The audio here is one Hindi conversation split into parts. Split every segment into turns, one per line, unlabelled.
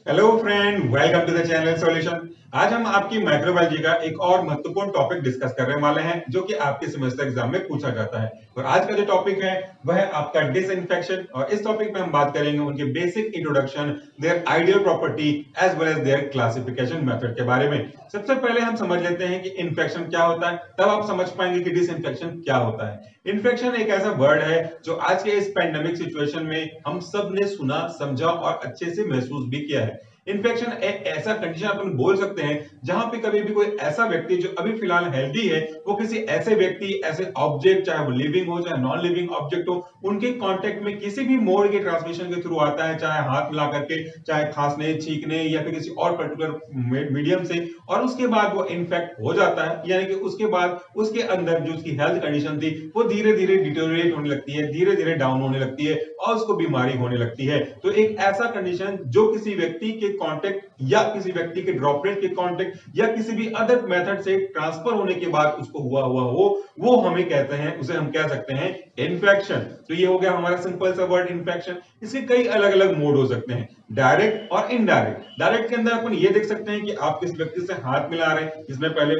Hello friend, welcome to the channel solution. आज हम आपकी माइक्रोबायोलॉजी का एक और महत्वपूर्ण टॉपिक डिस्कस करने वाले हैं जो कि आपके सेमेस्टर एग्जाम में पूछा जाता है। और आज का जो टॉपिक है वह है आपका डिसइंफेक्शन। और इस टॉपिक में हम बात करेंगे उनके basic introduction, their ideal property as well as their classification method के बारे में। सबसे पहले हम समझ लेते हैं कि इन्फेक्शन क्या होता है, तब आप समझ पाएंगे कि डिसइंफेक्शन क्या होता है। इन्फेक्शन एक ऐसा वर्ड है जो आज के इस पैंडेमिक सिचुएशन में हम सब ने सुना, समझा और अच्छे से महसूस भी किया है। इन्फेक्शन एक ऐसा कंडीशन अपन बोल सकते हैं जहां पे कभी भी कोई ऐसा व्यक्ति जो अभी फिलहाल हेल्दी है, वो किसी ऐसे व्यक्ति, ऐसे ऑब्जेक्ट, चाहे वो लिविंग हो चाहे नॉन लिविंग ऑब्जेक्ट हो, उनके कांटेक्ट में किसी भी मोड के ट्रांसमिशन के थ्रू आता है, चाहे हाथ मिला करके, चाहे खांसने, छींकने या फिर किसी और पर्टिकुलर मीडियम से, और उसके बाद वो इन्फेक्ट हो जाता है। यानी कि उसके बाद उसके अंदर जो उसकी हेल्थ कंडीशन थी वो धीरे धीरे डिटोरिएट होने लगती है, धीरे धीरे डाउन होने लगती है और उसको बीमारी होने लगती है। तो एक ऐसा कंडीशन जो किसी व्यक्ति के कांटेक्ट या किसी व्यक्ति के ड्रॉपलेट के कांटेक्ट या किसी भी अदर मेथड से ट्रांसफर होने के बाद उसको हुआ हो, वो हमें कहते हैं, उसे हम कह सकते हैं इन्फेक्शन। तो ये हो गया हमारा सिंपल सा वर्ड इन्फेक्शन। इसके कई अलग अलग मोड हो सकते हैं, डायरेक्ट और इनडायरेक्ट। डायरेक्ट के अंदर अपन ये देख सकते हैं कि आप किस व्यक्ति से हाथ मिला रहे हैं, जिसमें पहले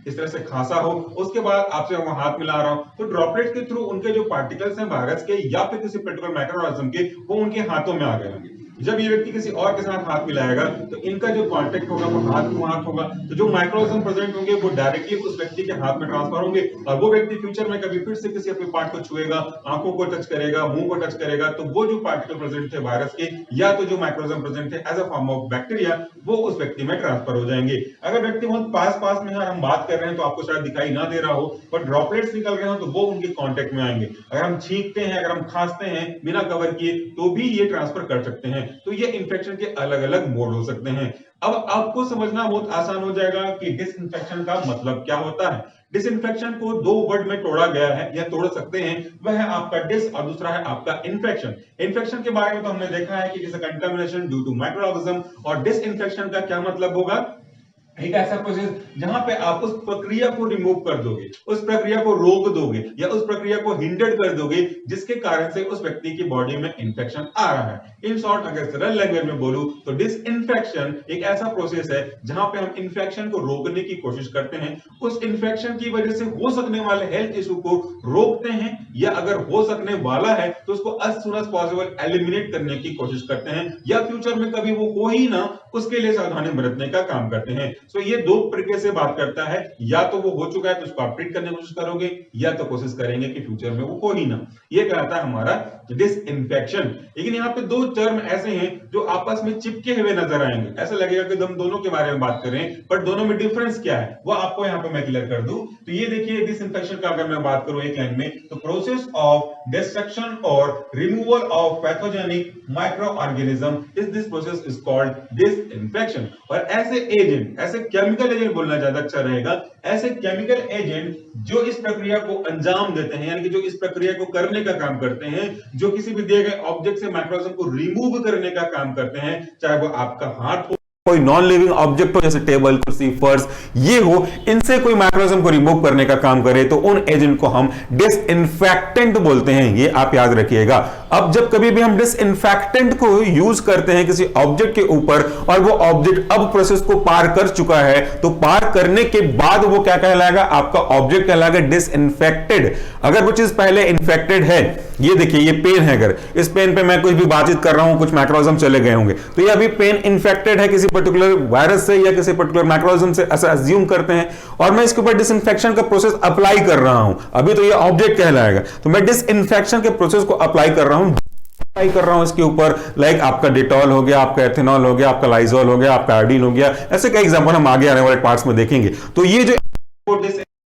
इस तरह से खांसा हो, उसके बाद आपसे वो हाथ मिला रहा हो, तो ड्रॉपलेट के थ्रू उनके जो पार्टिकल्स हैं वायरस के या फिर किसी पर्टिकुलर माइक्रोऑर्गेनिज्म के, वो उनके हाथों में आ गए होंगे। जब ये व्यक्ति किसी और के साथ हाथ मिलाएगा तो इनका जो कांटेक्ट होगा वो हाथ टू हाथ होगा। तो जो माइक्रोऑर्गेनिज्म प्रेजेंट होंगे वो डायरेक्टली उस व्यक्ति के हाथ में ट्रांसफर होंगे और वो व्यक्ति फ्यूचर में कभी फिर से किसी अपने पार्ट को छुएगा, आंखों को टच करेगा, मुंह को टच करेगा, तो वो जो पार्टिकल प्रेजेंट थे वायरस के या तो जो माइक्रोऑर्गेनिज्म प्रेजेंट थे as a form of bacteria, वो उस व्यक्ति में ट्रांसफर हो जाएंगे। अगर व्यक्ति बहुत पास में है और हम बात कर रहे हैं तो आपको शायद दिखाई ना दे रहा हो, पर ड्रॉपलेट्स निकल रहे हो तो वो उनके कांटेक्ट में आएंगे। अगर हम छींकते हैं, अगर हम खांसते हैं बिना कवर किए, तो भी ये ट्रांसफर कर सकते हैं। तो ये इन्फेक्शन के अलग अलग मोड हो सकते हैं। अब आपको समझना बहुत आसान हो जाएगा कि डिसइंफेक्शन का मतलब क्या होता है। डिसइंफेक्शन को दो वर्ड में तोड़ा गया है या तोड़ सकते हैं, वह है आपका डिस और दूसरा है आपका इन्फेक्शन। इन्फेक्शन के बारे में तो हमने देखा है कि जैसे कंटामिनेशन ड्यू टू माइक्रोऑर्गेनिज्म, और डिसइंफेक्शन का क्या मतलब होगा, एक ऐसा प्रोसेस जहां पे आप उस प्रक्रिया को रिमूव कर दोगे, उस प्रक्रिया को रोक दोगे या उस प्रक्रिया को हिंडर कर दोगे जिसके कारण से उस व्यक्ति की बॉडी में इंफेक्शन आ रहा है। इन शॉर्ट अगर सरल लैंग्वेज में बोलूं तो डिसइंफेक्शन एक ऐसा प्रोसेस है जहां पे हम इंफेक्शन को रोकने की कोशिश करते हैं, उस इंफेक्शन की वजह से हो सकने वाले हेल्थ इशू को रोकते हैं, या अगर हो सकने वाला है तो उसको as soon as possible eliminate करने की कोशिश करते हैं, या फ्यूचर में कभी वो हो ही ना उसके लिए सावधानी बरतने का काम करते हैं। सो ये दो तरीके से बात करता है, या तो वो हो चुका है तो उसको आप ट्रीट करने की कोशिश करोगे, या तो कोशिश करेंगे कि फ्यूचर में वो हो ही ना। ये कहता है हमारा डिसइंफेक्शन। लेकिन यहाँ पे दो टर्म ऐसे हैं जो आपस में चिपके हुए नजर आएंगे, ऐसा लगेगा कि हम दोनों के बारे में बात कर रहे हैं, पर दोनों में डिफरेंस क्या है वो आपको यहाँ पे मैं क्लियर कर दूं। तो ये देखिए, डिसइंफेक्शन का अगर मैं बात करूं एक लाइन में, तो प्रोसेस ऑफ डिस्ट्रक्शन और removal of pathogenic micro organism is this process is called disinfection. और ऐसे एजेंट, ऐसे केमिकल एजेंट बोलना ज्यादा अच्छा रहेगा, ऐसे केमिकल एजेंट जो इस प्रक्रिया को अंजाम देते हैं, यानी कि जो इस प्रक्रिया को करने का काम करते हैं, जो किसी भी दिए गए ऑब्जेक्ट से माइक्रोऑर्गेनिज्म को रिमूव करने का काम करते हैं, चाहे वो आपका हाथ हो, कोई नॉन लिविंग ऑब्जेक्ट हो जैसे टेबल, कुर्सी, फर्श, ये हो, इनसे कोई माइक्रोऑर्गेनिज्म को रिमूव करने का काम करे तो उन एजेंट को हम डिसइंफेक्टेंट बोलते हैं। ये आप याद रखिएगा। अब जब कभी भी हम डिसइंफेक्टेंट को यूज करते हैं किसी ऑब्जेक्ट के ऊपर और वो ऑब्जेक्ट अब प्रोसेस को पार कर चुका है, तो पार करने के बाद वो क्या कहलाएगा, आपका ऑब्जेक्ट कहलाएगा डिसइंफेक्टेड। अगर वो चीज पहले इन्फेक्टेड है, ये देखिए ये पेन है, अगर इस पेन पे मैं कुछ भी बातचीत कर रहा हूं, कुछ माइक्रोऑर्गेनिज्म चले गए होंगे, तो ये अभी पेन इन्फेक्टेड है किसी पर्टिकुलर वायरस से या किसी पर्टिकुलर माइक्रोऑर्गेनिज्म से, ऐसा अज्यूम करते हैं, और मैं इसके ऊपर डिसइंफेक्शन का प्रोसेस अप्लाई कर रहा हूं, अभी तो ये ऑब्जेक्ट कहलाएगा, तो मैं डिसइंफेक्शन के प्रोसेस को अप्लाई कर रहा हूं इसके ऊपर। लाइक आपका डिटॉल हो गया, आपका एथेनॉल हो गया, आपका लाइजोल हो गया, आपका आयोडीन हो गया, ऐसे कई एग्जांपल हम आगे आने वाले पार्ट्स में देखेंगे। तो ये जो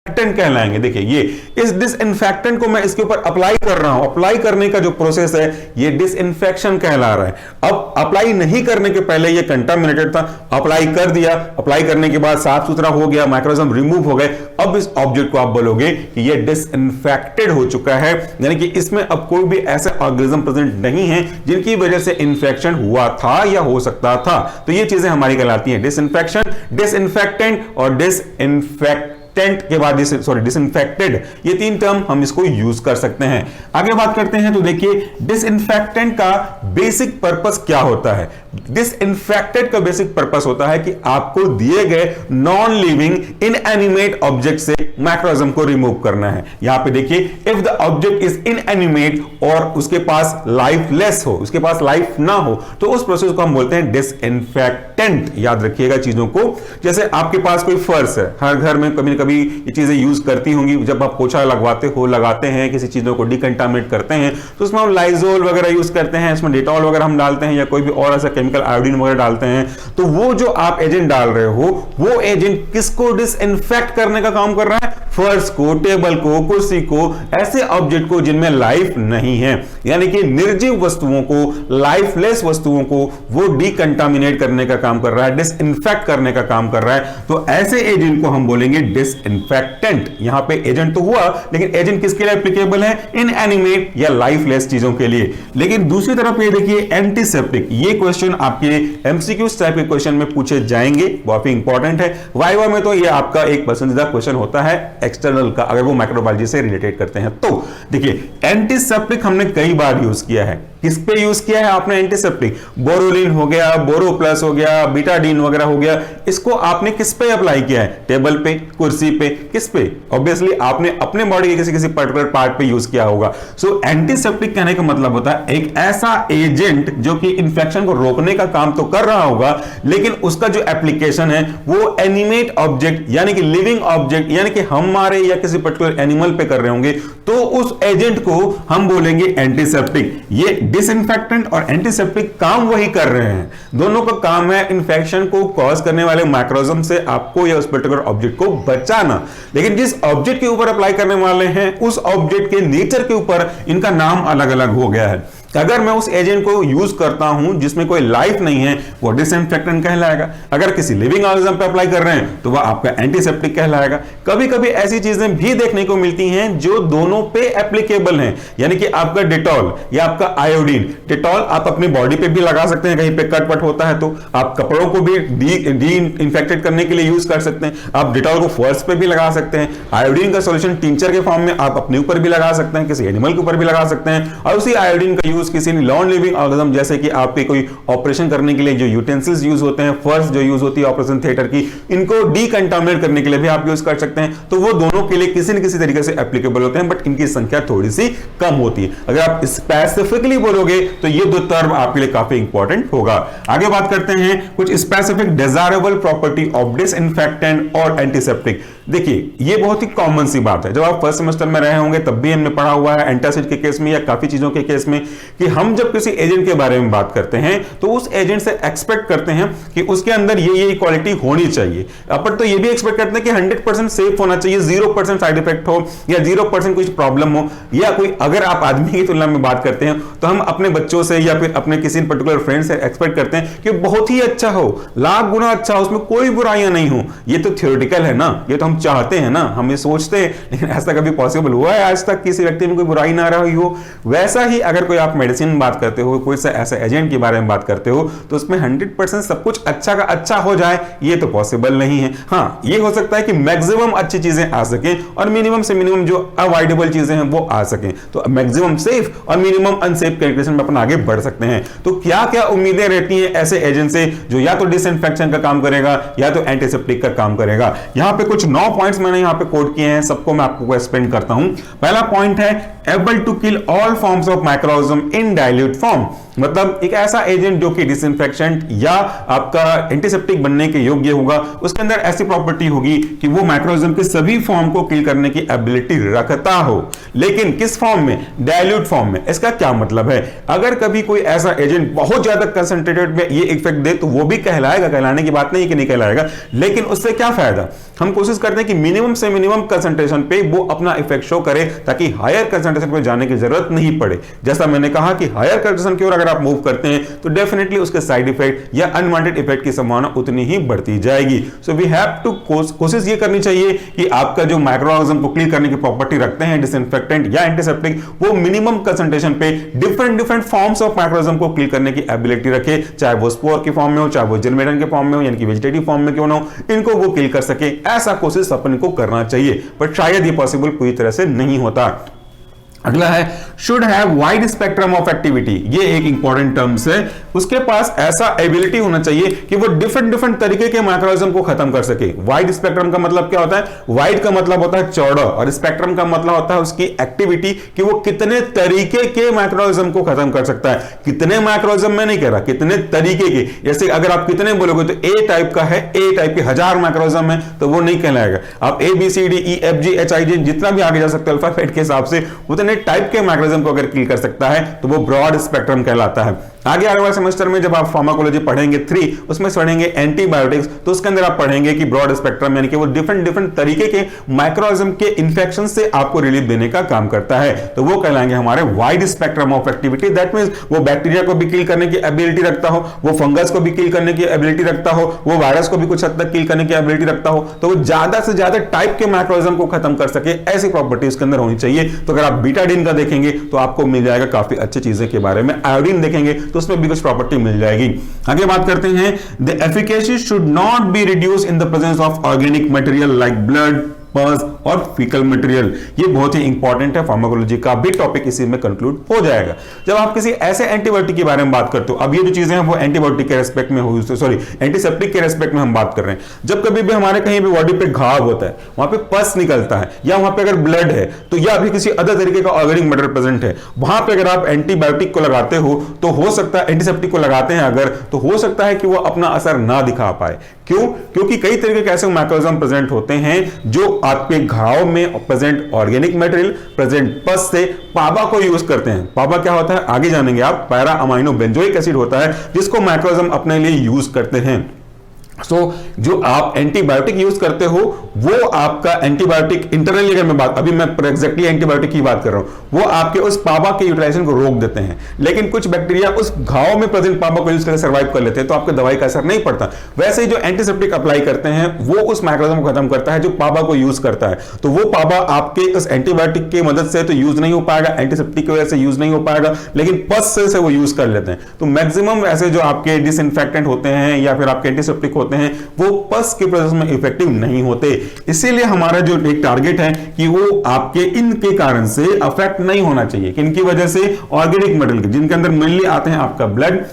कहलाएंगे, देखिए ये इस डिसइंफेक्टेंट को मैं इसके ऊपर अप्लाई कर रहा हूं, अप्लाई करने का जो प्रोसेस है ये डिसइंफेक्शन कहला रहा है। अब अप्लाई नहीं करने के पहले ये कंटामिनेटेड था, अप्लाई कर दिया, अप्लाई करने के बाद साफ सुथरा हो गया, माइक्रोऑर्गेनिज्म रिमूव हो गए, अब इस ऑब्जेक्ट को आप बोलोगे कि ये डिसइंफेक्टेड हो चुका है, यानी कि इसमें अब कोई भी ऐसे ऑर्गेनिज्म प्रेजेंट नहीं है जिनकी वजह से इंफेक्शन हुआ था या हो सकता था। तो ये चीजें हमारी कहलाती हैं डिसइंफेक्शन, डिसइंफेक्टेंट और डिसइंफेक्ट
डिसइंफेक्टेंट के बाद डिसइंफेक्टेड, ये तीन टर्म हम इसको यूज कर सकते हैं। आगे बात करते हैं तो देखिए डिसइंफेक्टेंट का बेसिक पर्पस क्या होता है। डिसइंफेक्टेंट का बेसिक पर्पस होता है कि आपको दिए गए नॉन लिविंग इनएनिमेट ऑब्जेक्ट से माइक्रोऑर्गेनिज्म को रिमूव करना है। यहां पे देखिए if the object is inanimate और उसके पास लाइफलेस हो, उसके पास लाइफ ना हो, तो उस प्रोसेस को हम बोलते हैं डिसइंफेक्टेंट। याद रखिएगा चीजों को। जैसे आपके पास कोई फर्श है, हर घर में कभी न कभी ये चीजें यूज करती होंगी, जब आप पोछा लगाते हैं, किसी चीजों को डिकंटामिनेट करते हैं तो उसमें हम लाइजोल वगैरह यूज करते हैं, इसमें डेटॉल वगैरह हम डालते हैं या कोई भी और ऐसा केमिकल आयोडीन वगैरह डालते हैं। तो वो जो आप एजेंट डाल रहे हो, वो एजेंट किसको डिसइंफेक्ट करने का काम कर रहा है? फर्श को, टेबल को, कुर्सी को, ऐसे ऑब्जेक्ट को जिनमें लाइफ नहीं है, यानी कि निर्जीव वस्तुओं को, लाइफलेस वस्तुओं को वो डिकंटामिनेट करने का काम कर रहा है, डिसइंफेक्ट करने का काम कर रहा है। तो ऐसे एजेंट को हम बोलेंगे डिसइंफेक्टेंट। यहां पे एजेंट तो हुआ, लेकिन एजेंट किसके लिए एप्लीकेबल है? इनएनिमेट या लाइफलेस चीजों के लिए। लेकिन दूसरी तरफ ये देखिए एंटीसेप्टिक। ये क्वेश्चन आपके एमसीक्यूज टाइप के क्वेश्चन में पूछे जाएंगे, बहुत ही इंपॉर्टेंट है। वाइवा में तो ये आपका एक पसंदीदा क्वेश्चन होता है एक्सटर्नल का, अगर वो माइक्रोबायोलॉजी से रिलेटेड करते हैं। तो देखिए एंटीसेप्टिक हमने कई बार यूज किया है। किस पे यूज किया है आपने एंटीसेप्टिक? बोरोलिन हो गया, बोरो प्लस हो गया, बीटाडीन वगैरह हो गया। इसको आपने किस पे अप्लाई किया है? टेबल पे, कुर्सी पे, किस पे? ऑब्वियसली आपने अपने बॉडी के किसी पर्टिकुलर पार्ट पे यूज किया होगा। सो एंटीसेप्टिक कहने का मतलब होता है एक ऐसा एजेंट जो कि इंफेक्शन को रोकने का काम तो कर रहा होगा, लेकिन उसका जो एप्लीकेशन है वो एनिमेट ऑब्जेक्ट यानी कि लिविंग ऑब्जेक्ट यानी कि हमारे या किसी पर्टिकुलर एनिमल पे कर रहे होंगे, तो उस एजेंट को हम बोलेंगे एंटीसेप्टिक। ये डिसइंफेक्टेंट और एंटीसेप्टिक काम वही कर रहे हैं, दोनों का काम है इन्फेक्शन को कॉज करने वाले माइक्रोऑर्गेनिज्म से आपको या उस पर्टिकुलर ऑब्जेक्ट को बचाना। लेकिन जिस ऑब्जेक्ट के ऊपर अप्लाई करने वाले हैं, उस ऑब्जेक्ट के नेचर के ऊपर इनका नाम अलग अलग हो गया है। अगर मैं उस एजेंट को यूज करता हूं जिसमें कोई लाइफ नहीं है, वो डिसइंफेक्टेंट कहलाएगा। अगर किसी लिविंग ऑर्गेनिज्म पे अप्लाई कर रहे हैं तो वह आपका एंटीसेप्टिक कहलाएगा। कभी कभी ऐसी चीजें भी देखने को मिलती हैं जो दोनों पे एप्लीकेबल हैं, यानी कि आपका डेटॉल या आपका आयोडीन। डेटॉल आप अपनी बॉडी पे भी लगा सकते हैं, कहीं पे कट पट होता है तो आप कपड़ों को भी डी इंफेक्टेड करने के लिए यूज कर सकते हैं। आप डेटॉल को फर्श पे भी लगा सकते हैं। आयोडीन का सॉल्यूशन टिंचर के फॉर्म में आप अपने ऊपर भी लगा सकते हैं, किसी एनिमल के ऊपर भी लगा सकते हैं। और उसी आयोडीन का किसी नॉन लिविंग ऑर्गेनिज्म, जैसे कि आपके कोई ऑपरेशन करने के लिए जो यूटेंसिल्स यूज होते हैं, फर्श जो यूज होती है ऑपरेशन थिएटर की, इनको डीकंटामिनेट करने के लिए भी आप यूज कर सकते हैं। तो वो दोनों के लिए किसी न किसी तरीके से एप्लीकेबल होते हैं, बट इनकी संख्या थोड़ी सी कम होती है। अगर आप स्पेसिफिकली बोलोगे तो ये दो टर्म आपके लिए काफी इंपॉर्टेंट होगा। आगे बात करते हैं कुछ specific desirable property of disinfectant और एंटीसेप्टिक। देखिए ये बहुत ही कॉमन सी बात है, जब आप फर्स्ट सेमेस्टर में रहे होंगे तब भी हमने पढ़ा हुआ है एंटासिड के केस में या काफी चीजों के केस में, कि हम जब किसी एजेंट के बारे में बात करते हैं तो उस एजेंट से एक्सपेक्ट करते हैं कि उसके अंदर ये क्वालिटी होनी चाहिए। अपन तो ये भी एक्सपेक्ट करते हैं कि 100% सेफ होना चाहिए, 0% साइड इफेक्ट हो या 0% कुछ प्रॉब्लम हो, या कोई अगर आप आदमी की तुलना में बात करते हैं तो हम अपने बच्चों से या फिर अपने किसी पर्टिकुलर फ्रेंड से एक्सपेक्ट करते हैं कि बहुत ही अच्छा हो, लाख गुना अच्छा हो, उसमें कोई बुराइयां नहीं हो। ये तो थ्योरेटिकल है ना, ये तो हम चाहते हैं ना, हम ये सोचते हैं, लेकिन ऐसा कभी पॉसिबल हुआ है आज तक किसी व्यक्ति में कोई बुराई ना रही हो? वैसा ही अगर कोई आप मेडिसिन बात करते हो, कोई सा ऐसा एजेंट के बारे में बात करते हो, तो उसमें 100% सब कुछ अच्छा का अच्छा हो जाए, ये तो पॉसिबल नहीं है। हाँ, ये हो सकता है कि मैक्सिमम अच्छी चीजें आ सके और मिनिमम से मिनिमम जो अवॉइडेबल चीजें हैं वो आ सके। तो मैक्सिमम सेफ और मिनिमम अनसेफ कैलकुलेशन में अपन आगे बढ़ सकते हैं। तो क्या क्या उम्मीदें रहती हैं ऐसे एजेंट से जो या तो डिसइंफेक्शन का काम करेगा या तो एंटीसेप्टिक का काम करेगा? यहां पे कुछ 9 पॉइंट्स मैंने यहां पे कोट किए हैं, सबको मैं आपको एक्सप्लेन करता हूं। पहला पॉइंट है able to kill all forms of microorganism in dilute form. मतलब एक ऐसा एजेंट जो कि डिसइंफेक्शन या आपका एंटीसेप्टिक बनने के योग्य होगा, उसके अंदर ऐसी प्रॉपर्टी होगी कि वो माइक्रोऑर्गेनिज्म के सभी फॉर्म को किल करने की एबिलिटी रखता हो। लेकिन किस फॉर्म में? डाइल्यूट फॉर्म में। इसका क्या मतलब है? अगर कभी कोई ऐसा एजेंट बहुत ज्यादा कंसंट्रेटेड में ये इफेक्ट दे तो वो भी कहलाएगा, कहलाने की बात नहीं कि नहीं कहलाएगा, लेकिन उससे क्या फायदा? हम कोशिश करते हैं कि मिनिमम से मिनिमम कंसंट्रेशन पे वो अपना इफेक्ट शो करे ताकि हायर कंसंट्रेशन पे जाने की जरूरत नहीं पड़े। जैसा मैंने कहा कि हायर कंसंट्रेशन की ओर अगर आप मूव करते हैं तो डेफिनेटली उसके साइड इफेक्ट या अनवांटेड इफेक्ट की संभावना उतनी ही बढ़ती जाएगी। सो वी हैव टू कोशिश ये करनी चाहिए कि आपका जो माइक्रो ऑर्गेनिज्म को क्लीन करने की प्रॉपर्टी रखते हैं डिसइंफेक्टेंट या एंटीसेप्टिक, वो मिनिमम कंसंट्रेशन पे different forms of micro organism को क्लीन करने की एबिलिटी रखे, चाहे वो स्पोर के फॉर्म में हो, चाहे वो जेर्मेटन के फॉर्म में हो, यानी कि वेजिटेटिव फॉर्म में क्यों ना हो, इनको वो किल कर सके। ऐसा कोशिश अपन को करना चाहिए, पर शायद ये पॉसिबल पूरी तरह से नहीं होता। अगला है should have wide spectrum of activity. ये एक इंपॉर्टेंट टर्म्स है। उसके पास ऐसा एबिलिटी होना चाहिए कि वो डिफरेंट तरीके के माइक्रोऑर्गेनिज्म को खत्म कर सके। वाइड स्पेक्ट्रम का मतलब क्या होता है? वाइड का मतलब होता है चौड़ा, और स्पेक्ट्रम का मतलब होता है उसकी एक्टिविटी, कि वो कितने तरीके के माइक्रोऑर्गेनिज्म को खत्म कर सकता है। कितने माइक्रोऑर्गेनिज्म मैं नहीं कह रहा, कितने तरीके के। जैसे अगर आप कितने बोलोगे तो ए टाइप का है, ए टाइप के 1000 माइक्रोऑर्गेनिज्म है तो वो नहीं कहलाएगा। आप A B C D E F G H I J जितना भी आगे जा सकते हो अल्फाबेट के हिसाब से, उतने टाइप के माइक्रोऑर्गेनिज्म को अगर किल कर सकता है तो वो ब्रॉड स्पेक्ट्रम कहलाता है। आगे वाले सेमेस्टर में जब आप फार्माकोलॉजी पढ़ेंगे 3, उसमें पढ़ेंगे एंटीबायोटिक्स, तो उसके अंदर आप पढ़ेंगे कि ब्रॉड स्पेक्ट्रम यानी कि वो डिफरेंट तरीके के माइक्रोऑर्गेनिज्म के इंफेक्शन से आपको रिलीफ देने का काम करता है, तो वो कहलाएंगे हमारे wide spectrum of activity. That means वो बैक्टीरिया को भी किल करने की एबिलिटी रखता हो, वो फंगस को भी किल करने की एबिलिटी रखता हो, वो वायरस को भी कुछ हद तक किल करने की एबिलिटी रखता हो, तो वो ज्यादा से ज्यादा टाइप के माइक्रोऑर्गेनिज्म को खत्म कर सके, ऐसी प्रॉपर्टी उसके अंदर होनी चाहिए। तो अगर आप बीटाडीन का देखेंगे तो आपको मिल जाएगा काफी अच्छी चीजें के बारे में। आयोडीन देखेंगे तो उसमें भी कुछ प्रॉपर्टी मिल जाएगी। आगे बात करते हैं, the efficacy should not be reduce in the presence of organic material like blood, पस और फीकल मटेरियल। ये बहुत ही इंपॉर्टेंट है, फार्माकोलॉजी का भी टॉपिक इसी में कंक्लूड हो जाएगा। जब आप किसी ऐसे एंटीबायोटिक के बारे में बात करते हो, अब ये जो चीजें हैं वो एंटीबायोटिक के रेस्पेक्ट में हुई, सॉरी एंटीसेप्टिक के रेस्पेक्ट में हम बात कर रहे हैं। जब कभी भी हमारे कहीं भी बॉडी पे घाव होता है, वहां पे पस निकलता है, या वहां पे अगर ब्लड है तो या भी किसी अदर तरीके का ऑर्गेनिक मटेरियल प्रेजेंट है, वहां पे अगर आप एंटीबायोटिक को लगाते हो तो हो सकता है, एंटीसेप्टिक को लगाते हैं अगर, तो हो सकता है कि वो अपना असर ना दिखा पाए। क्यों? क्योंकि कई तरीके के ऐसे माइक्रोऑर्गेनिज्म प्रेजेंट होते हैं जो आपके घाव में प्रेजेंट ऑर्गेनिक मटेरियल, प्रेजेंट पस से पाबा को यूज करते हैं। पाबा क्या होता है आगे जानेंगे आप। पैरा अमाइनो बेंजोइक एसिड होता है जिसको माइक्रोऑर्गेनिज्म अपने लिए यूज करते हैं। जो आप एंटीबायोटिक यूज करते हो वो आपका एंटीबायोटिक इंटरनली, अगर मैं बात, अभी मैं एग्जैक्टली एंटीबायोटिक की बात कर रहा हूं, वो आपके उस पाबा के यूटिलाइजेशन को रोक देते हैं। लेकिन कुछ बैक्टीरिया उस घाव में प्रेजेंट पाबा को यूज करके सर्वाइव कर लेते हैं, तो आपके दवाई का असर नहीं पड़ता। वैसे ही जो एंटीसेप्टिक अप्लाई करते हैं वो उस माइक्रोऑर्गेनिज्म को खत्म करता है जो पाबा को यूज करता है। तो वो पाबा आपके उस एंटीबायोटिक की मदद से तो यूज नहीं हो पाएगा, एंटीसेप्टिक की वजह से यूज नहीं हो पाएगा, लेकिन पस से वो यूज कर लेते हैं। तो मैक्सिमम ऐसे जो आपके डिसइंफेक्टेंट होते हैं या फिर आपके एंटीसेप्टिक होते हैं वो पस के प्रोसेस में इफेक्टिव नहीं होते। इसीलिए हमारा जो एक टारगेट है कि वो आपके इनके कारण से अफेक्ट नहीं होना चाहिए। किनकी वजह से? ऑर्गेनिक मटेरियल, जिनके अंदर मेनली आते हैं आपका ब्लड,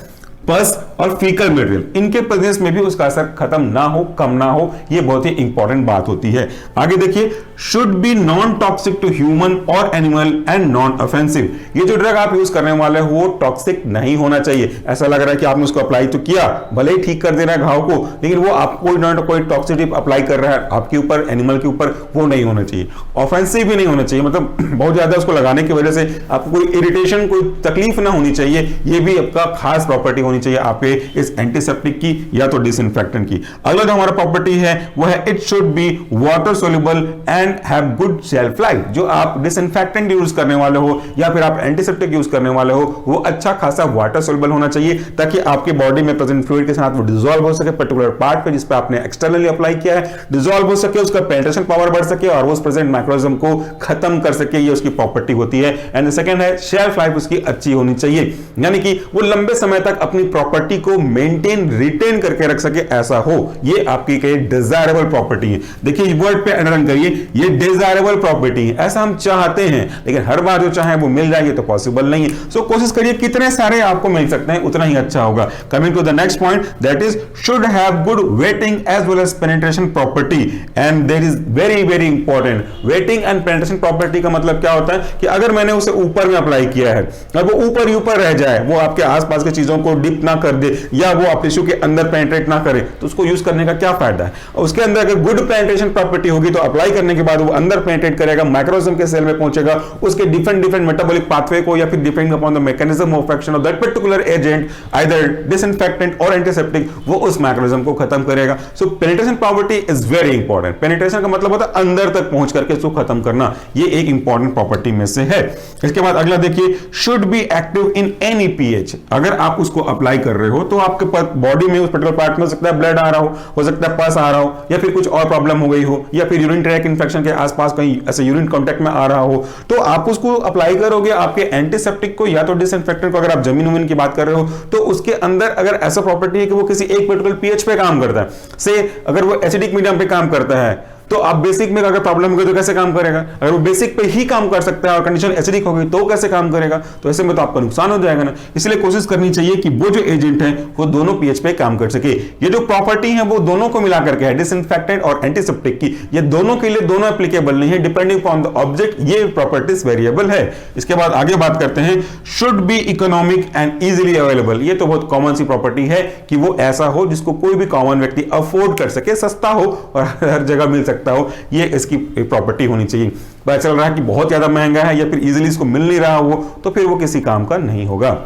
पस और फीकल मटेरियल, इनके प्रेजेंस में भी उसका असर खत्म ना हो, कम ना हो, ये बहुत ही इंपॉर्टेंट बात होती है। आगे देखिए, should be non toxic to human और एनिमल एंड नॉन ऑफेंसिव। ये जो ड्रग आप यूज करने वाले हो वो टॉक्सिक नहीं होना चाहिए। ऐसा लग रहा है कि आपने उसको अप्लाई तो किया, भले ही ठीक कर दे रहा है घाव को, लेकिन वो आपको कोई टॉक्सिसिटी अप्लाई कर रहा है आपके ऊपर, एनिमल के ऊपर, वो नहीं होना चाहिए। ऑफेंसिव भी नहीं होना चाहिए, मतलब बहुत ज्यादा उसको लगाने की वजह से आपको कोई इरिटेशन, कोई तकलीफ ना होनी चाहिए। ये भी आपका खास प्रॉपर्टी होनी चाहिए आपके इस एंटीसेप्टिक की या तो डिसइंफेक्टेंट की। अगला जो हमारा प्रॉपर्टी है वो है it should be water soluble and have good shelf life. जो आप डिसइंफेक्टेंट यूज करने वाले हो या फिर आप एंटीसेप्टिक यूज करने वाले हो वो अच्छा खासा वाटर सोल्यूबल होना चाहिए, ताकि आपके बॉडी में प्रेजेंट फ्लूइड के साथ वो डिसॉल्व हो सके पर्टिकुलर पार्ट पे जिस पे आपने एक्सटर्नली अप्लाई किया है, डिसॉल्व हो सके, उसका पेनिट्रेशन पावर बढ़ सके और वो उस प्रेजेंट माइक्रोऑर्गेनिज्म को खत्म कर सके। ये उसकी प्रॉपर्टी होती है। एंड सेकंड है शेल्फ लाइफ उसकी अच्छी होनी चाहिए, यानी कि वो लंबे समय तक अपनी प्रॉपर्टी को मेंटेन रिटेन करके रख सके, ऐसा हो। ये आपकी डिजायरेबल प्रॉपर्टी है। देखिए वर्ड पे अंडरलाइन करिए, ये डिजायरेबल प्रॉपर्टी है, ऐसा हम चाहते हैं, लेकिन हर बार जो चाहे वो मिल जाएगी तो पॉसिबल नहीं है। सो कोशिश करिए कितने सारे आपको मिल सकते हैं उतना ही अच्छा होगा। Coming to the next point, that is should have good wetting as well as penetration property. And there is very very important, wetting and penetration property का मतलब क्या होता है कि अगर मैंने उसे ऊपर में अप्लाई किया है, अब वो ऊपर ही ऊपर रह जाए, वो आपके आसपास की चीजों को डिप ना कर दे दे या वो आप टिश्यू के अंदर पेनिट्रेट ना करे तो उसको यूज करने का क्या फायदा है। और उसके अंदर अगर गुड पेनिट्रेशन प्रॉपर्टी होगी तो अप्लाई करने के बाद वो अंदर पेनिट्रेट करेगा, माइक्रोऑर्गेनिज्म के सेल में पहुंचेगा, उसके डिफरेंट मेटाबॉलिक पाथवे को या फिर depending upon the mechanism of action of that particular agent either disinfectant और एंटीसेप्टिक, वो उस मैकेनिज्म को खत्म करेगा। So penetration property is very important. Penetration का मतलब होता है अंदर तक पहुंच करके उसको खत्म करना, ये एक इंपॉर्टेंट प्रॉपर्टी में से है। इसके बाद अगला देखिए, should be active in any pH. अगर आप उसको अप्लाई कर रहे हो तो आपके बॉडी में उस पर्टिकुलर पार्ट में हो सकता है ब्लड आ रहा हो सकता है पस आ रहा हो, या फिर कुछ और प्रॉब्लम हो गई हो, या फिर यूरिन ट्रैक इंफेक्शन के आसपास कहीं ऐसे यूरिन कांटेक्ट में आ रहा हो, तो आप उसको अप्लाई करोगे। आपके एंटीसेप्टिक को या तो डिसइंफेक्टेंट को, अगर आप जमीन उमीन की बात कर रहे हो तो उसके अंदर अगर ऐसा प्रॉपर्टी है कि वो किसी एक पर्टिकुलर पीएच पे काम करता है, से अगर वो एसिडिक मीडियम पे काम करता है तो आप बेसिक में अगर प्रॉब्लम होगी तो कैसे काम करेगा। अगर वो बेसिक पे ही काम कर सकता है और कंडीशन एसिडिक होगी तो कैसे काम करेगा, तो ऐसे में तो आपका नुकसान हो जाएगा ना। इसलिए कोशिश करनी चाहिए कि वो जो एजेंट है वो दोनों पीएच पे काम कर सके। ये जो प्रॉपर्टी है वो दोनों को मिलाकर के है, डिसइंफेक्टेंट और एंटीसेप्टिक की, ये दोनों के लिए दोनों एप्लीकेबल नहीं है, डिपेंडिंग ऑन द ऑब्जेक्ट ये प्रॉपर्टीज वेरिएबल है। इसके बाद आगे बात करते हैं, should be economic and easily available. ये तो बहुत कॉमन सी प्रॉपर्टी है कि वो ऐसा हो जिसको कोई भी कॉमन व्यक्ति अफोर्ड कर सके, सस्ता हो और हर जगह मिल सकता हो, ये इसकी प्रॉपर्टी होनी चाहिए। पता चल रहा है कि बहुत ज्यादा महंगा है या फिर इजीली इसको मिल नहीं रहा हो तो फिर वो किसी काम का नहीं होगा।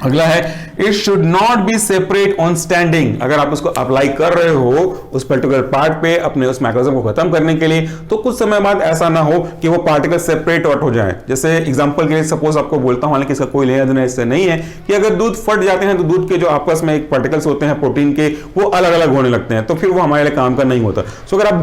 अगला है, it should not be separate on standing. अगर आप उसको अप्लाई कर रहे हो उस पर्टिकुलर पार्ट पे अपने उस मैकेनिज्म को खत्म करने के लिए, तो कुछ समय बाद ऐसा ना हो कि वो पार्टिकल सेपरेट आउट हो जाए। जैसे एग्जांपल के लिए सपोज आपको बोलता हूं, हालांकि इसका कोई लेना देना इससे नहीं है, कि अगर दूध फट जाते हैं तो दूध के जो आपस में एक पार्टिकल्स होते हैं प्रोटीन के, वो अलग अलग होने लगते हैं, तो फिर वो हमारे लिए काम का नहीं होता। सो अगर आप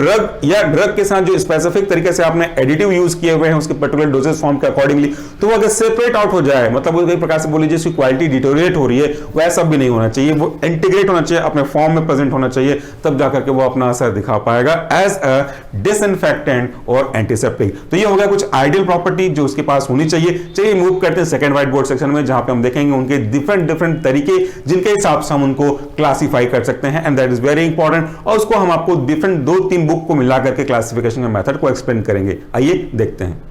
ड्रग के साथ जो स्पेसिफिक तरीके से आपने एडिटिव यूज किए हुए हैं उसके पर्टिकुलर डोजेस फॉर्म के अकॉर्डिंगली, तो वो अगर सेपरेट आउट हो जाए, मतलब वो एक प्रकार से बोल लीजिए उसकी क्वालिटी डिटोरिएट हो रही है, वैसा भी नहीं होना चाहिए। वो इंटीग्रेट होना चाहिए, अपने फॉर्म में प्रेजेंट होना चाहिए, तब जाकर के वो अपना असर दिखा पाएगा एज अ डिसइंफेक्टेंट और एंटीसेप्टिक। तो ये हो गया कुछ आइडियल प्रॉपर्टी जो उसके पास होनी चाहिए। चलिए मूव करते हैं सेकंड व्हाइट बोर्ड सेक्शन में, जहां पे हम देखेंगे उनके डिफरेंट तरीके जिनके हिसाब से हम उनको क्लासिफाई कर सकते हैं, and that is very important. और उसको हम आपको डिफरेंट 2-3 बुक को मिला करके क्लासिफिकेशन के मेथड को एक्सप्लेन करेंगे। आइए देखते हैं।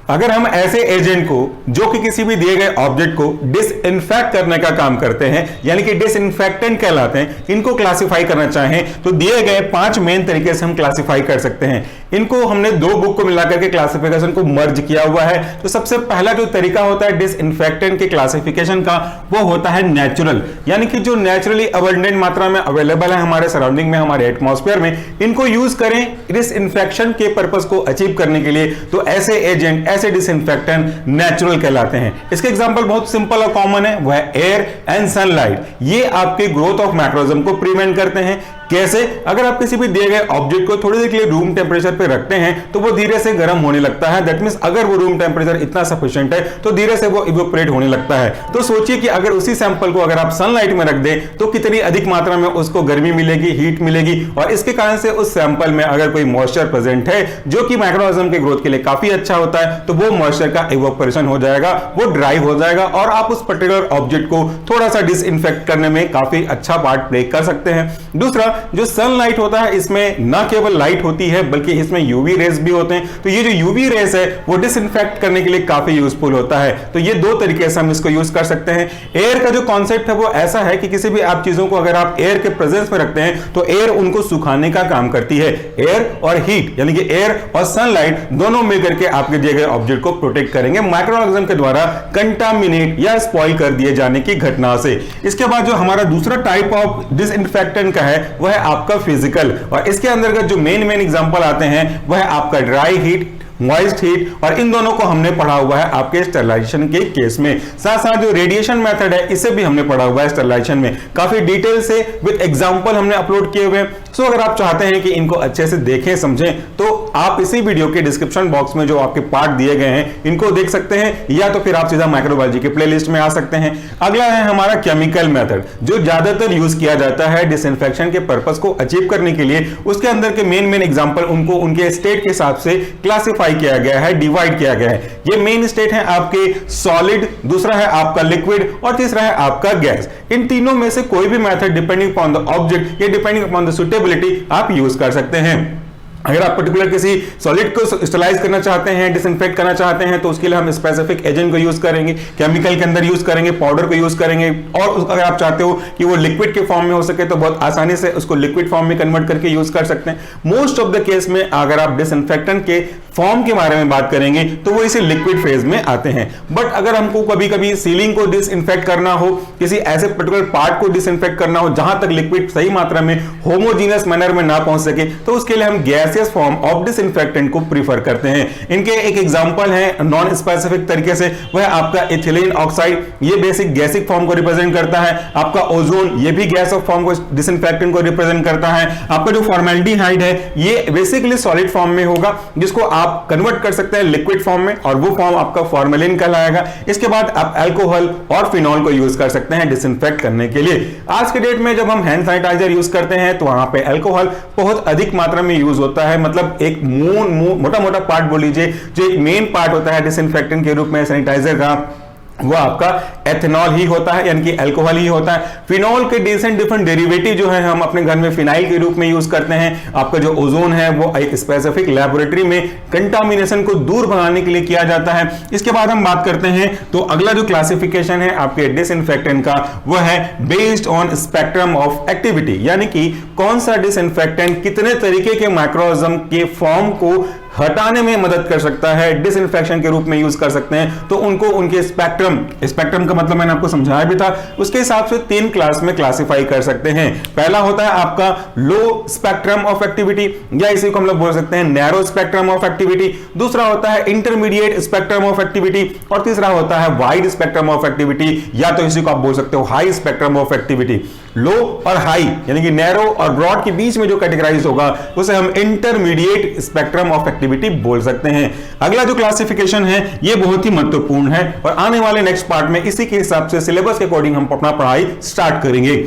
अगर हम ऐसे एजेंट को जो कि किसी भी दिए गए ऑब्जेक्ट को डिसइंफेक्ट करने का काम करते हैं, यानी कि डिसइंफेक्टेंट कहलाते हैं, इनको क्लासिफाई करना चाहें तो दिए गए 5 मेन तरीके से हम क्लासिफाई कर सकते हैं। इनको हमने 2 बुक को मिलाकर के क्लासिफिकेशन को मर्ज किया हुआ है। तो सबसे पहला जो तरीका होता है डिसइंफेक्टेंट के क्लासिफिकेशन का, वो होता है नेचुरल, यानी कि जो नेचुरली अबंडेंट मात्रा में अवेलेबल है हमारे सराउंडिंग में, हमारे एटमॉस्फेयर में, इनको यूज करें डिसइंफेक्शन के पर्पस को अचीव करने के लिए। तो ऐसे एजेंट, ऐसे डिसइंफेक्टेंट नेचुरल कहलाते हैं। इसके एग्जांपल बहुत सिंपल और कॉमन है, वह एयर एंड सनलाइट। ये आपके ग्रोथ ऑफ मैक्रोऑर्गेनिज्म को प्रिवेंट करते हैं। कैसे? अगर आप किसी भी दिए गए ऑब्जेक्ट को थोड़ी देर के लिए रूम टेम्परेचर पे रखते हैं तो वो धीरे से गर्म होने लगता है। दैट मींस अगर वो रूम टेम्परेचर इतना सफिशिएंट है तो धीरे से वो इवोपरेट होने लगता है। तो सोचिए कि अगर उसी सैंपल को अगर आप सनलाइट में रख दें तो कितनी अधिक मात्रा में उसको गर्मी मिलेगी, हीट मिलेगी, और इसके कारण से उस सैंपल में अगर कोई मॉइस्चर प्रेजेंट है जो कि मैक्रोऑर्गेनिज्म के ग्रोथ के लिए काफी अच्छा होता है, तो वो मॉइस्चर का इवोपरेशन हो जाएगा, वो ड्राई हो जाएगा और आप उस पर्टिकुलर ऑब्जेक्ट को थोड़ा सा डिसइंफेक्ट करने में काफी अच्छा पार्ट प्ले कर सकते हैं। दूसरा, जो सनलाइट होता है इसमें न केवल लाइट होती है बल्कि इसमें यूवी रेज भी होते हैं। तो ये जो यूवी रेज है वो डिसइंफेक्ट करने के लिए काफी यूजफुल होता है। तो ये 2 तरीके से हम इसको यूज कर सकते हैं। एयर का जो कॉन्सेप्ट है वो ऐसा है कि किसी भी आप चीजों को अगर आप एयर के प्रेजेंस में रखते हैं तो एयर उनको सुखाने का काम करती है। एयर और हीट यानी कि एयर और सनलाइट दोनों मिलकर के आपके दिए गए ऑब्जेक्ट को प्रोटेक्ट करेंगे माइक्रोऑर्गेनिज्म के द्वारा कंटामिनेट या स्पॉइल कर दिए जाने की घटना से। इसके बाद जो हमारा दूसरा टाइप ऑफ डिसइंफेक्टेंट का है वह है आपका फिजिकल, और इसके अंतर्गत जो मेन एग्जांपल आते हैं वह आपका ड्राई हीट, मॉइस्ट हीट, और इन दोनों को हमने पढ़ा हुआ है आपके स्टरलाइजेशन के केस में। साथ साथ जो रेडिएशन मेथड है इसे भी हमने पढ़ा हुआ है स्टरलाइजेशन में, काफी डिटेल से विद एग्जांपल हमने अपलोड किए हुए हैं। सो अगर आप चाहते हैं कि इनको अच्छे से देखें समझें तो आप इसी वीडियो के डिस्क्रिप्शन बॉक्स में जो आपके पार्ट दिए गए हैं इनको देख सकते हैं, या तो फिर आप सीधा माइक्रोबायोलॉजी के प्लेलिस्ट में आ सकते हैं। अगला है हमारा केमिकल मेथड, जो ज्यादातर यूज किया जाता है डिसइंफेक्शन के पर्पस को अचीव करने के लिए। उसके अंदर के मेन एग्जांपल उनको उनके स्टेट के हिसाब से क्लासिफाई किया गया है, डिवाइड किया गया है। ये मेन स्टेट है आपके सॉलिड, दूसरा है आपका लिक्विड, और तीसरा है आपका गैस। इन तीनों में से कोई भी method depending upon the object या डिपेंडिंग अपॉन द सुटेबिलिटी आप यूज कर सकते हैं। अगर आप पर्टिकुलर किसी सॉलिड को स्टरलाइज करना चाहते हैं, डिसइंफेक्ट करना चाहते हैं, तो उसके लिए हम स्पेसिफिक एजेंट को यूज करेंगे, केमिकल के अंदर यूज करेंगे, पाउडर को यूज करेंगे। और अगर आप चाहते हो कि वो लिक्विड के फॉर्म में हो सके तो बहुत आसानी से उसको लिक्विड फॉर्म में कन्वर्ट करके यूज कर सकते हैं। मोस्ट ऑफ द केस में अगर आप डिसइंफेक्टेंट के फॉर्म के बारे में बात करेंगे तो वो इसे लिक्विड फेज में आते हैं। बट अगर हमको कभी कभी सीलिंग को डिसइंफेक्ट करना हो, किसी ऐसे पर्टिकुलर पार्ट को डिसइंफेक्ट करना हो जहां तक लिक्विड सही मात्रा में होमोजीनियस मैनर में ना पहुंच सके, तो उसके लिए हम गैसियस फॉर्म ऑफ डिसइंफेक्टेंट को प्रीफर करते हैं। इनके एक एग्जांपल है नॉन स्पेसिफिक तरीके से, वह आपका इथिलीन ऑक्साइड, ये बेसिक गैसिक फॉर्म को रिप्रेजेंट करता है। आपका ओजोन, ये भी गैस ऑफ फॉर्म को डिसइंफेक्टेंट को रिप्रेजेंट करता है। आपका जो फॉर्मेल्डिहाइड है ये बेसिकली सॉलिड फॉर्म में होगा, जिसको आप कन्वर्ट कर सकते हैं लिक्विड फॉर्म में, और वो फॉर्म आपका फॉर्मेलिन कहलाएगा। इसके बाद आप अल्कोहल और फिनॉल को यूज कर सकते हैं डिसइंफेक्ट करने के लिए। आज के डेट में जब हम हैंड सैनिटाइजर यूज करते हैं तो वहां पे अल्कोहल बहुत अधिक मात्रा में यूज होता है। मतलब एक मोटा मोटा पार्ट बोल लीजिए, जो एक मेन पार्ट होता है डिसइंफेक्टेंट के रूप में सैनिटाइजर का, वो आपका एथेनॉल ही होता है, यानी कि अल्कोहल ही होता है। फिनॉल के डिफरेंट डेरिवेटिव जो है हम अपने घर में फिनाइल के रूप में यूज करते हैं। आपका जो ओजोन है वो एक स्पेसिफिक लैबोरेटरी में कंटामिनेशन को दूर भगाने के लिए किया जाता है। इसके बाद हम बात करते हैं तो अगला जो क्लासिफिकेशन है आपके डिसइंफेक्टेंट का, वो है based on spectrum of activity, यानी कि कौन सा डिसइंफेक्टेंट कितने तरीके के माइक्रोऑर्गेनिज्म के फॉर्म को हटाने में मदद कर सकता है, डिसइंफेक्शन के रूप में यूज कर सकते हैं। तो उनको उनके स्पेक्ट्रम का मतलब मैंने आपको समझाया भी था, उसके हिसाब से 3 क्लास में क्लासिफाई कर सकते हैं। पहला होता है आपका लो स्पेक्ट्रम ऑफ एक्टिविटी, या इसी को हम लोग बोल सकते हैं नैरो स्पेक्ट्रम ऑफ एक्टिविटी। दूसरा होता है इंटरमीडिएट स्पेक्ट्रम ऑफ एक्टिविटी, और तीसरा होता है वाइड स्पेक्ट्रम ऑफ एक्टिविटी, या तो इसी को आप बोल सकते हो हाई स्पेक्ट्रम ऑफ एक्टिविटी। लो और हाई यानी कि नैरो और ब्रॉड के बीच में जो कैटेगराइज होगा उसे हम इंटरमीडिएट स्पेक्ट्रम ऑफ एक्टिविटी बोल सकते हैं। अगला जो क्लासिफिकेशन है ये बहुत ही महत्वपूर्ण है, और आने वाले नेक्स्ट पार्ट में इसी के हिसाब से सिलेबस के अकॉर्डिंग हम अपना पढ़ाई स्टार्ट करेंगे।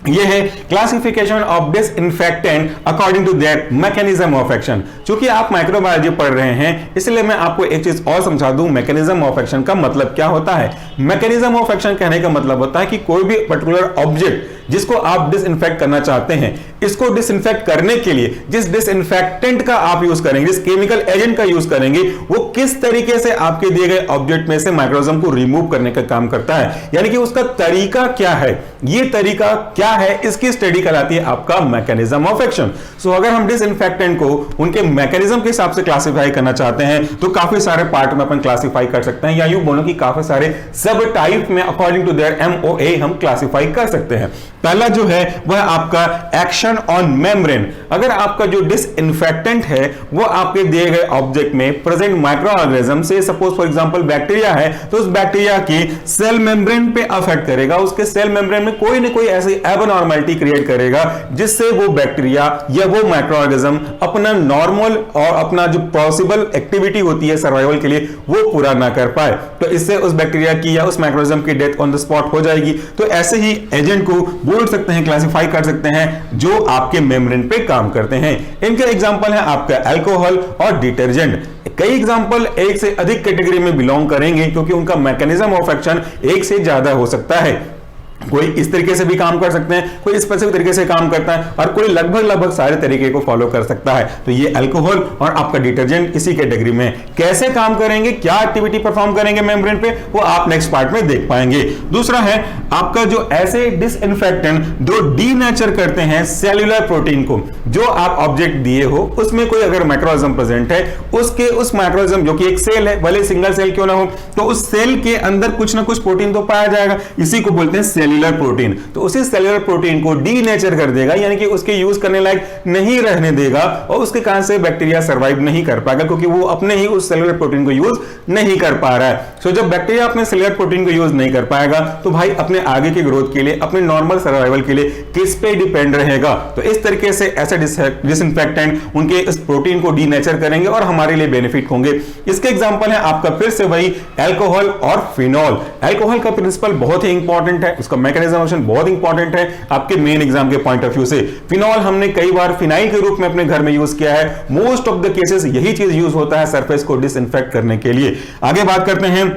यह है classification of disinfectant according to their mechanism of action. चूंकि आप माइक्रोबायोलॉजी पढ़ रहे हैं इसलिए मैं आपको एक चीज और समझा दूं, मैकेनिज्म ऑफ एक्शन का मतलब क्या होता है। मैकेनिज्म ऑफ एक्शन कहने का मतलब होता है कि कोई भी पर्टिकुलर ऑब्जेक्ट जिसको आप डिसइंफेक्ट करना चाहते हैं, इसको डिसइंफेक्ट करने के लिए जिस डिसइंफेक्टेंट का आप यूज करेंगे, जिस केमिकल एजेंट का यूज करेंगे, वो किस तरीके से आपके दिए गए ऑब्जेक्ट में से माइक्रोऑर्गेनिज्म को रिमूव करने का काम करता है, यानी कि उसका तरीका क्या है, ये तरीका क्या है, इसकी स्टडी कराती है आपका मैकेनिज्म ऑफ एक्शन। सो अगर हम डिसइंफेक्टेंट को उनके मैकेनिज्म के हिसाब से क्लासिफाई करना चाहते हैं तो काफी सारे पार्ट में अपन क्लासिफाई कर सकते हैं, या यूं बोलो कि काफी सारे सब टाइप में अकॉर्डिंग टू देयर MOA हम क्लासिफाई कर सकते हैं। पहला जो है वह आपका एक्शन ऑन मेम्ब्रेन। अगर आपका जो डिसइंफेक्टेंट है वो आपके दिए गए ऑब्जेक्ट में प्रेजेंट माइक्रो ऑर्गेनिज्म से, सपोज फॉर एग्जांपल बैक्टीरिया है, तो उस बैक्टीरिया की सेल मेम्ब्रेन पे अफेक्ट करेगा, उसके सेल मेम्ब्रेन में कोई ना कोई ऐसी एबनॉर्मलिटी क्रिएट करेगा जिससे वो बैक्टीरिया या वो माइक्रो ऑर्गेनिज्म अपना नॉर्मल और अपना जो पॉसिबल एक्टिविटी होती है सर्वाइवल के लिए वो पूरा ना कर पाए, तो इससे उस बैक्टीरिया की या उस माइक्रो ऑर्गेनिज्म की डेथ ऑन द स्पॉट हो जाएगी। तो ऐसे ही एजेंट को बोल सकते हैं, क्लासिफाई कर सकते हैं जो आपके मेम्ब्रेन पे काम करते हैं। इनके एग्जांपल है आपका अल्कोहल और डिटर्जेंट। कई एग्जांपल एक से अधिक कैटेगरी में बिलोंग करेंगे क्योंकि उनका मैकेनिज्म ऑफ एक्शन एक से ज्यादा हो सकता है। कोई इस तरीके से भी काम कर सकते हैं, कोई स्पेसिफिक तरीके से काम करता है, और कोई लगभग सारे तरीके को फॉलो कर सकता है। तो ये अल्कोहल और आपका डिटर्जेंट इसी कैटेगरी में। कैसे काम करेंगे, क्या एक्टिविटी परफॉर्म करेंगे मेम्ब्रेन पे, वो आप नेक्स्ट पार्ट में देख पाएंगे। दूसरा है आपका जो ऐसे डिसइंफेक्टेंट जो डीनेचर करते हैं सेल्यूलर प्रोटीन को, जो आप ऑब्जेक्ट दिए हो उसमें कोई अगर माइक्रोऑर्गेनिज्म प्रेजेंट है, उसके उस माइक्रोऑर्गेनिज्म जो कि एक सेल है, भले सिंगल सेल क्यों ना हो, तो उस सेल के अंदर कुछ ना कुछ प्रोटीन तो पाया जाएगा, इसी को बोलते हैं सेल्यूलर प्रोटीन। तो उसी सेल्यूलर प्रोटीन को डीनेचर कर देगा, यानी कि उसके यूज करने लायक नहीं रहने देगा, और उसके कारण से बैक्टीरिया सर्वाइव नहीं कर पाएगा क्योंकि वो अपने ही उस सेल्यूलर प्रोटीन को यूज नहीं कर पा रहा है। सो जब बैक्टीरिया अपने सेल्यूलर प्रोटीन को यूज नहीं कर पाएगा तो भाई अपने आगे के ग्रोथ के लिए, अपने नॉर्मल सर्वाइवल के लिए किस पे डिपेंड रहेगा। तो इस तरीके से ऐसे डिसइंफेक्टेंट उनके इस प्रोटीन को डीनेचर करेंगे और हमारे लिए बेनिफिट होंगे। इसके एग्जांपल है आपका फिर से वही अल्कोहल और फिनॉल। अल्कोहल का प्रिंसिपल बहुत ही इंपॉर्टेंट है, उसका मैकेनिज्म बहुत इंपॉर्टेंट है आपके मेन एग्जाम के पॉइंट ऑफ व्यू से। फिनॉल हमने कई बार फिनाइल के रूप में अपने घर में यूज किया है। मोस्ट ऑफ द केसेस यही चीज यूज होता है सरफेस को डिसइंफेक्ट करने के लिए। आगे बात करते हैं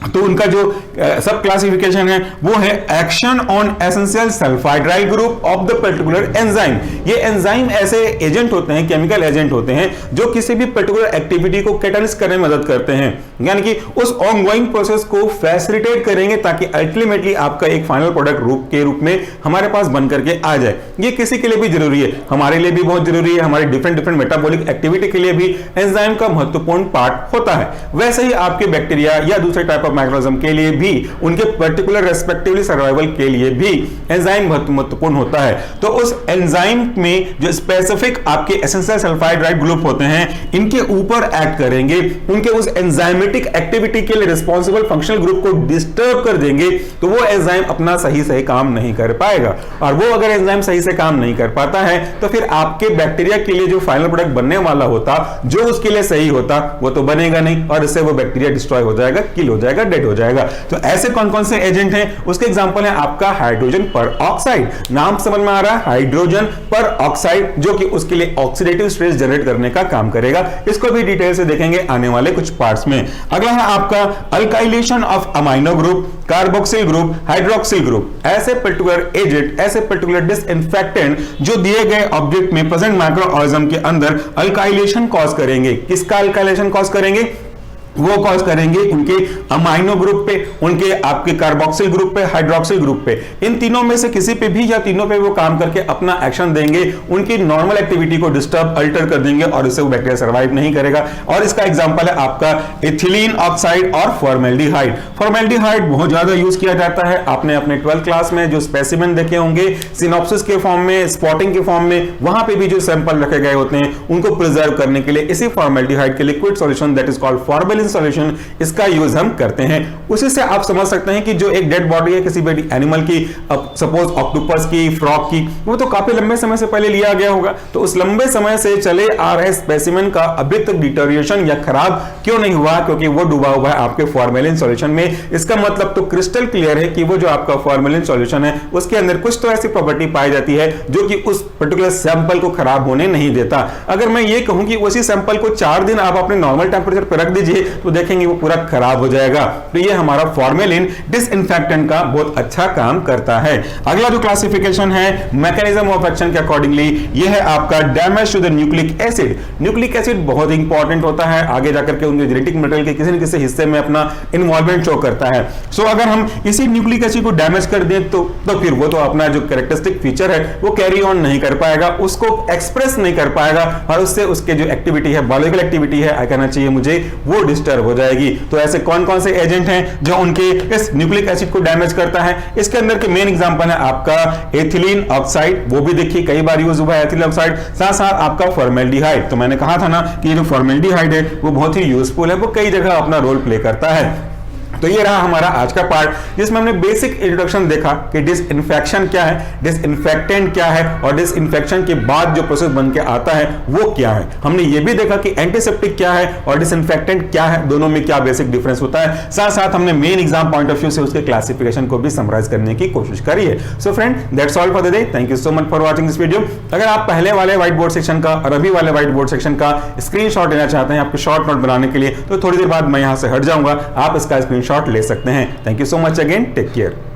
तो उनका जो सब क्लासिफिकेशन है वो है action on essential sulphydryl group of the particular enzyme. ये एंजाइम ऐसे एजेंट होते हैं, केमिकल एजेंट होते हैं जो किसी भी पर्टिकुलर एक्टिविटी को कैटलिस्ट करने में मदद करते हैं, यानी कि उस ऑनगोइंग प्रोसेस को फैसिलिटेट करेंगे ताकि अल्टीमेटली आपका एक फाइनल प्रोडक्ट के रूप में हमारे पास बन करके आ जाए। ये किसी के लिए भी जरूरी है, हमारे लिए भी बहुत जरूरी है, हमारे डिफरेंट मेटाबॉलिक एक्टिविटी के लिए भी एंजाइम का महत्वपूर्ण पार्ट होता है। वैसे ही आपके बैक्टीरिया या दूसरे टाइप माइक्रोऑर्गेनिज्म के लिए भी उनके पर्टिकुलर रेस्पेक्टिवली सर्वाइवल के लिए भी एंजाइम महत्वपूर्ण होता है। तो उस एंजाइम में जो स्पेसिफिक आपके एसेंशियल सल्फाइड्राइल ग्रुप होते हैं, इनके ऊपर एक्ट करेंगे, उनके उस एंजाइमेटिक एक्टिविटी के लिए रिस्पांसिबल फंक्शनल ग्रुप को डिस्टर्ब कर देंगे, तो वो एंजाइम अपना सही काम नहीं कर पाएगा। और वो अगर एंजाइम सही से काम नहीं कर पाता है तो फिर आपके बैक्टीरिया के लिए जो फाइनल प्रोडक्ट बनने वाला होता, जो उसके लिए सही होता, वो तो बनेगा नहीं और इससे वो बैक्टीरिया डिस्ट्रॉय हो जाएगा, किल हो जाएगा, डेड हो जाएगा। तो ऐसे कौन कौन से एजेंट हैं, उसके एग्जांपल है आपका हाइड्रोजन पर ऑक्साइड। नाम समझ में आ रहा है, हाइड्रोजन पर ऑक्साइड, जो कि उसके लिए ऑक्सीडेटिव स्ट्रेस जनरेट करने का काम करेगा। इसको भी डिटेल से देखेंगे आने वाले कुछ पार्ट्स में। अगला है आपका alkylation of amino group, carboxyl group, hydroxyl group. ऐसे पर्टिकुलर एजेंट, ऐसे पर्टिकुलर डिसइंफेक्टेंट जो दिए गए ऑब्जेक्ट में प्रेजेंट माइक्रोऑर्गेनिज्म के अंदर अल्काइलेशन कॉज करेंगे। किसका अल्काइलेशन कॉज करेंगे? वो कॉज करेंगे उनके अमाइनो ग्रुप पे, उनके आपके कार्बोक्सिल ग्रुप पे, हाइड्रोक्सिल ग्रुप पे। इन तीनों में से किसी पे भी या तीनों पे वो काम करके अपना एक्शन देंगे, उनकी नॉर्मल एक्टिविटी को डिस्टर्ब, अल्टर कर देंगे और इससे वो बैक्टीरिया सर्वाइव नहीं करेगा। और इसका एग्जांपल है आपका इथिलीन ऑक्साइड और फॉर्मेल्डिहाइड। फॉर्मेल्डिहाइड बहुत ज्यादा यूज किया जाता है। आपने अपने 12th क्लास में जो स्पेसिमेन देखे होंगे सिनॉप्सिस के फॉर्म में, स्पॉटिंग के फॉर्म में, वहां पे भी जो सैंपल रखे गए होते हैं उनको प्रिजर्व करने के लिए इसी फॉर्मेल्डिहाइड के liquid solution that is called formalin solution, इसका यूज हम करते हैं। उसी से आप समझ सकते हैं कि जो एक डेड बॉडी है किसी भी एनिमल की, सपोज ऑक्टोपस की, फ्रॉग की, वो तो काफी लंबे समय से पहले लिया गया होगा। तो उस लंबे समय से चले आ रहे स्पेसिमेन का अभी तक डिटोरिएशन या खराब क्यों नहीं हुआ? क्योंकि वो डूबा हुआ है आपके फॉर्मेलिन सॉल्यूशन में। इसका मतलब तो क्रिस्टल क्लियर है कि वो जो आपका फॉर्मेलिन सॉल्यूशन है उसके अंदर कुछ तो ऐसी प्रॉपर्टी पाई जाती है जो कि उस पर्टिकुलर सैंपल को खराब होने नहीं देता। अगर मैं ये कहूं कि उसी सैंपल को 4 दिन आप अपने नॉर्मल टेंपरेचर पर रख दीजिए तो देखेंगे वो पूरा खराब हो जाएगा। तो ये हमारा फॉर्मेलिन डिसइंफेक्टेंट का बहुत अच्छा काम करता है। अगला जो क्लासिफिकेशन है मैकेनिज्म ऑफ एक्शन के अकॉर्डिंगली, ये है आपका damage to the nucleic acid. Nucleic acid बहुत इंपॉर्टेंट होता है, आगे जाकर के उनके जेनेटिक मटेरियल के किसी न किसी हिस्से में अपना इन्वॉल्वमेंट शो करता है। सो अगर हम इसी न्यूक्लिक एसिड को डैमेज कर दें तो फिर वो तो अपना जो कैरेक्टरिस्टिक फीचर है वो कैरी ऑन नहीं कर पाएगा, उसको एक्सप्रेस नहीं कर पाएगा और उससे उसके जो एक्टिविटी है, बायोलॉजिकल एक्टिविटी है, कहना चाहिए मुझे, वो डिस्टर्ब हो जाएगी। तो ऐसे कौन कौन से एजेंट हैं जो उनके इस न्यूक्लिक एसिड को डैमेज करता है? इसके अंदर के मेन एग्जांपल है आपका एथिलीन ऑक्साइड, वो भी देखिए कई बार यूज हुआ है एथिलीन ऑक्साइड, साथ साथ आपका फॉर्मेल्डिहाइड। तो मैंने कहा था ना कि जो फॉर्मेल्डिहाइड है वो बहुत ही यूजफुल है, वो कई जगह अपना रोल प्ले करता है। तो ये रहा हमारा आज का पार्ट जिसमें हमने बेसिक इंट्रोडक्शन देखा कि डिसइंफेक्शन क्या है, डिसइंफेक्टेंट क्या है और डिसइंफेक्शन के बाद जो प्रोसेस बन के आता है वो क्या है। हमने ये भी देखा कि एंटीसेप्टिक क्या है और डिसइंफेक्टेंट क्या है, दोनों में क्या बेसिक डिफरेंस होता है। साथ साथ हमने main exam point of view से उसके क्लासिफिकेशन को भी समराइज करने की कोशिश करी है। So friend, that's all for the day. Thank you so much for watching this video. अगर आप पहले वाले व्हाइट बोर्ड सेक्शन का और अभी वाले व्हाइट बोर्ड सेक्शन का स्क्रीनशॉट लेना चाहते हैं आपके शॉर्ट नोट बनाने के लिए, तो थोड़ी देर बाद मैं यहां से हट जाऊंगा, आप इसका स्क्रीनशॉट ले सकते हैं। Thank you so much again. Take care.